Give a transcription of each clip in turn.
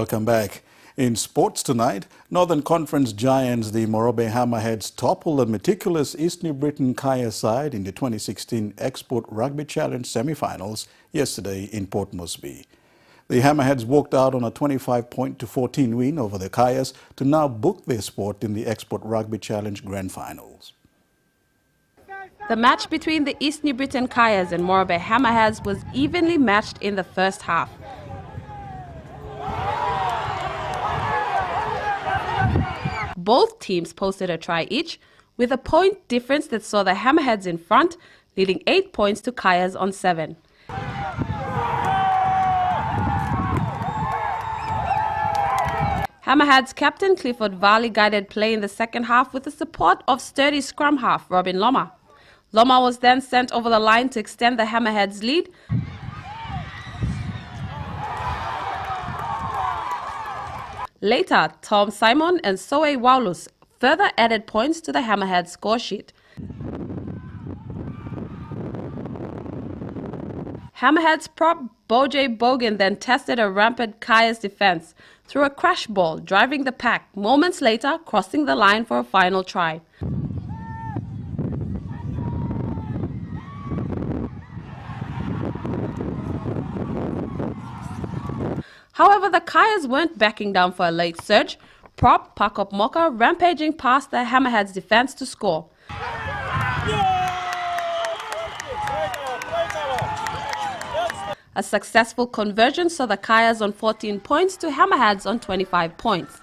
Welcome back. In sports tonight, Northern Conference giants, the Morobe Hammerheads, toppled the meticulous East New Britain Kaya side in the 2016 Export Rugby Challenge semi-finals yesterday in Port Moresby. The Hammerheads walked out on a 25-14 win over the Kayas to now book their spot in the Export Rugby Challenge Grand Finals. The match between the East New Britain Kayas and Morobe Hammerheads was evenly matched in the first half. Both teams posted a try each, with a point difference that saw the Hammerheads in front, leading 8 points to Kayas on 7. Hammerheads captain Clifford Varley guided play in the second half with the support of sturdy scrum half Robin Loma. Loma was then sent over the line to extend the Hammerheads' lead. Later, Tom Simon and Soe Waulus further added points to the Hammerhead score sheet. Hammerhead's prop Bojay Bogan then tested a rampant Kaya's defense through a crash ball, driving the pack, moments later crossing the line for a final try. However, the Kayas weren't backing down for a late surge. Prop Pakop Moka rampaging past the Hammerheads' defense to score. A successful conversion saw the Kayas on 14 points to Hammerheads on 25 points.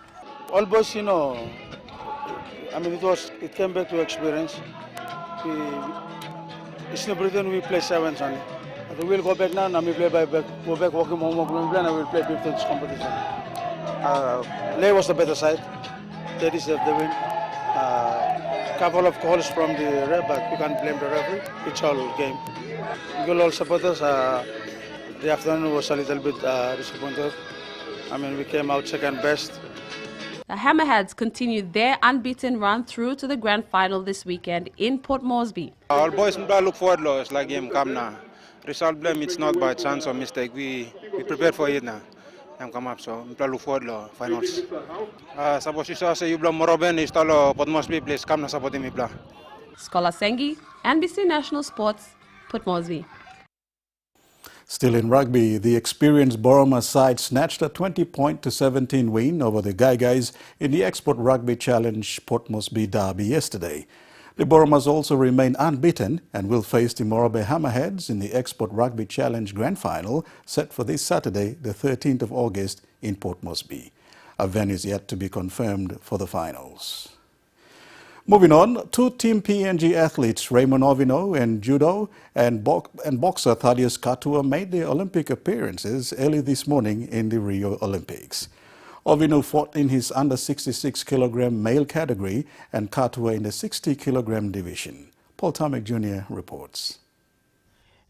All boys, it came back to experience. It's no Britain, we play sevens only. We'll go back now, and we play back, go back, walking home, and we'll play 15th competition. Lay was the better side. They deserved the win. Couple of calls from the ref, but we can't blame the referee. It's all game. Good all supporters. The afternoon was a little bit disappointed. We came out second best. The Hammerheads continued their unbeaten run through to the grand final this weekend in Port Moresby. All boys look forward to it's like game come now. Result blame, it's not by chance or mistake. We prepared for it now. I'm come up, so we look forward to finals. Suppose you say you blame Moroben, is talo Port Moresby place come na supporting me bla. Scholar Sengi, NBC National Sports, Port Moresby. Still in rugby, the experienced Boroma side snatched a 20-17 win over the Guys in the Export Rugby Challenge Port Moresby derby yesterday. The Boromas also remain unbeaten and will face the Morobe Hammerheads in the Export Rugby Challenge Grand Final set for this Saturday, the 13th of August in Port Moresby. A venue is yet to be confirmed for the finals. Moving on, two Team PNG athletes, Raymond Ovino in judo and boxer Thaddeus Katua made their Olympic appearances early this morning in the Rio Olympics. Ovino fought in his under 66 kilogram male category and Katua in the 60 kilogram division. Paul Tamek Jr. reports.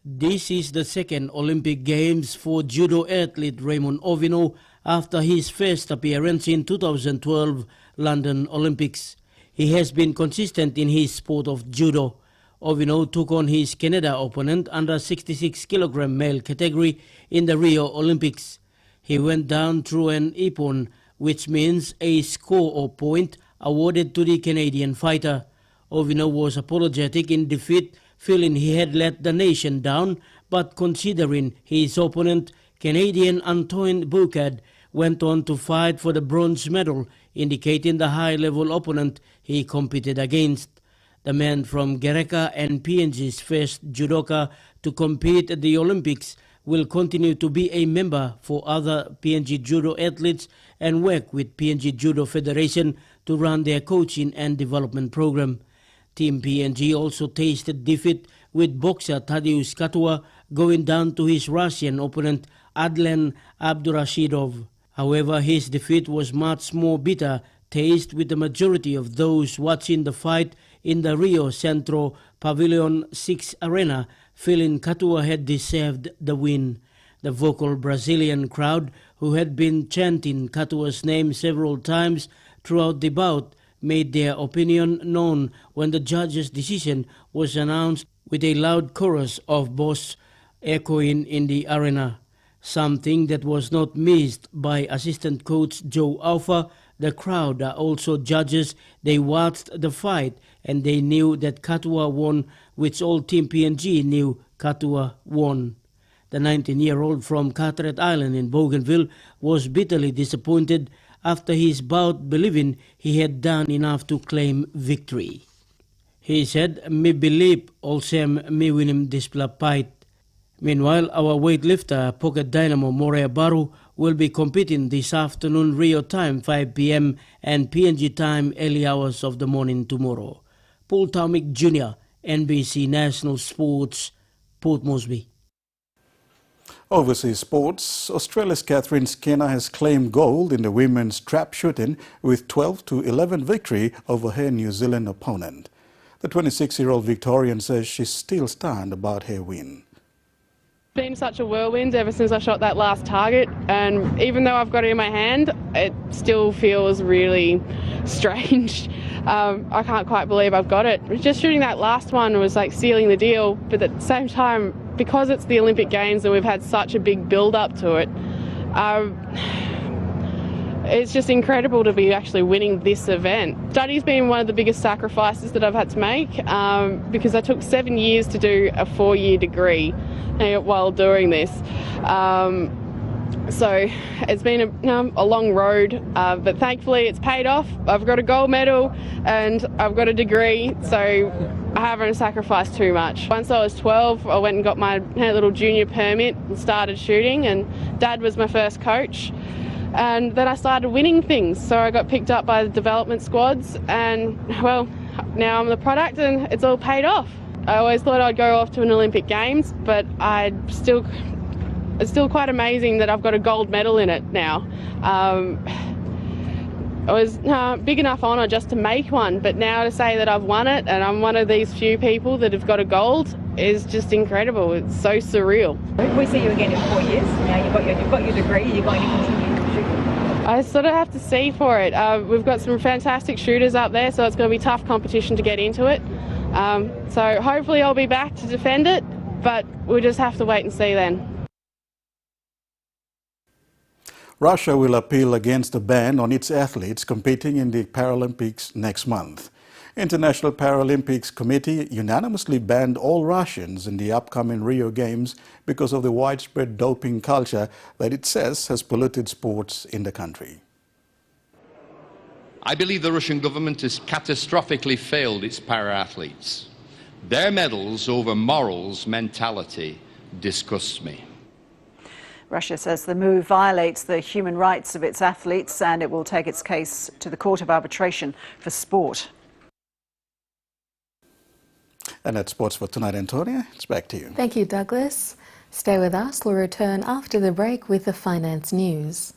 This is the second Olympic Games for judo athlete Raymond Ovino after his first appearance in 2012 London Olympics. He has been consistent in his sport of judo. Ovino took on his Canada opponent under 66 kilogram male category in the Rio Olympics. He went down through an ippon, which means a score or point awarded to the Canadian fighter. Ovino was apologetic in defeat, feeling he had let the nation down, but considering his opponent, Canadian Antoine Boucard, went on to fight for the bronze medal, indicating the high-level opponent he competed against. The man from Gereka and PNG's first judoka to compete at the Olympics will continue to be a member for other PNG judo athletes and work with PNG Judo Federation to run their coaching and development program. Team PNG also tasted defeat with boxer Thaddeus Katua going down to his Russian opponent Adlan Abdurashidov. However, his defeat was much more bitter taste with the majority of those watching the fight in the Rio Centro Pavilion 6 arena feeling Katua had deserved the win. The vocal Brazilian crowd, who had been chanting Katua's name several times throughout the bout, made their opinion known when the judge's decision was announced with a loud chorus of boss echoing in the arena. something that was not missed by assistant coach Joe Alpha. The crowd are also judges. They watched the fight and they knew that Katua won, which all Team PNG knew Katua won. The 19-year-old from Carteret Island in Bougainville was bitterly disappointed after his bout, believing he had done enough to claim victory. He said, "Me believe olsem me winim displa fight." Meanwhile, our weightlifter, Pocket Dynamo Morea Baru, will be competing this afternoon Rio time 5 p.m. and PNG time early hours of the morning tomorrow. Paul Taumick Jr., NBC National Sports, Port Moresby. Overseas sports, Australia's Catherine Skinner has claimed gold in the women's trap shooting with 12-11 victory over her New Zealand opponent. The 26-year-old Victorian says she's still stunned about her win. It's been such a whirlwind ever since I shot that last target, and even though I've got it in my hand, it still feels really strange. I can't quite believe I've got it. Just shooting that last one was like sealing the deal, but at the same time, because it's the Olympic Games and we've had such a big build-up to it, it's just incredible to be actually winning this event. Study's been one of the biggest sacrifices that I've had to make because I took 7 years to do a 4-year degree while doing this. So it's been a long road, but thankfully it's paid off. I've got a gold medal and I've got a degree, so I haven't sacrificed too much. Once I was 12, I went and got my little junior permit and started shooting, and Dad was my first coach. And then I started winning things, so I got picked up by the development squads, and well, now I'm the product and it's all paid off. I always thought I'd go off to an Olympic Games, but it's still quite amazing that I've got a gold medal in it now. It was big enough honour just to make one, but now to say that I've won it and I'm one of these few people that have got a gold is just incredible. It's so surreal. We see you again in 4 years. Now you've got your degree. You're going to continue to shoot. I sort of have to see for it. We've got some fantastic shooters up there, so it's going to be tough competition to get into it. So hopefully I'll be back to defend it, but we'll just have to wait and see then. Russia will appeal against the ban on its athletes competing in the Paralympics next month. International Paralympics Committee unanimously banned all Russians in the upcoming Rio Games because of the widespread doping culture that it says has polluted sports in the country. I believe the Russian government has catastrophically failed its para-athletes. Their medals over morals mentality disgusts me. Russia says the move violates the human rights of its athletes and it will take its case to the Court of Arbitration for Sport. And that's sports for tonight, Antonia. It's back to you. Thank you, Douglas. Stay with us. We'll return after the break with the finance news.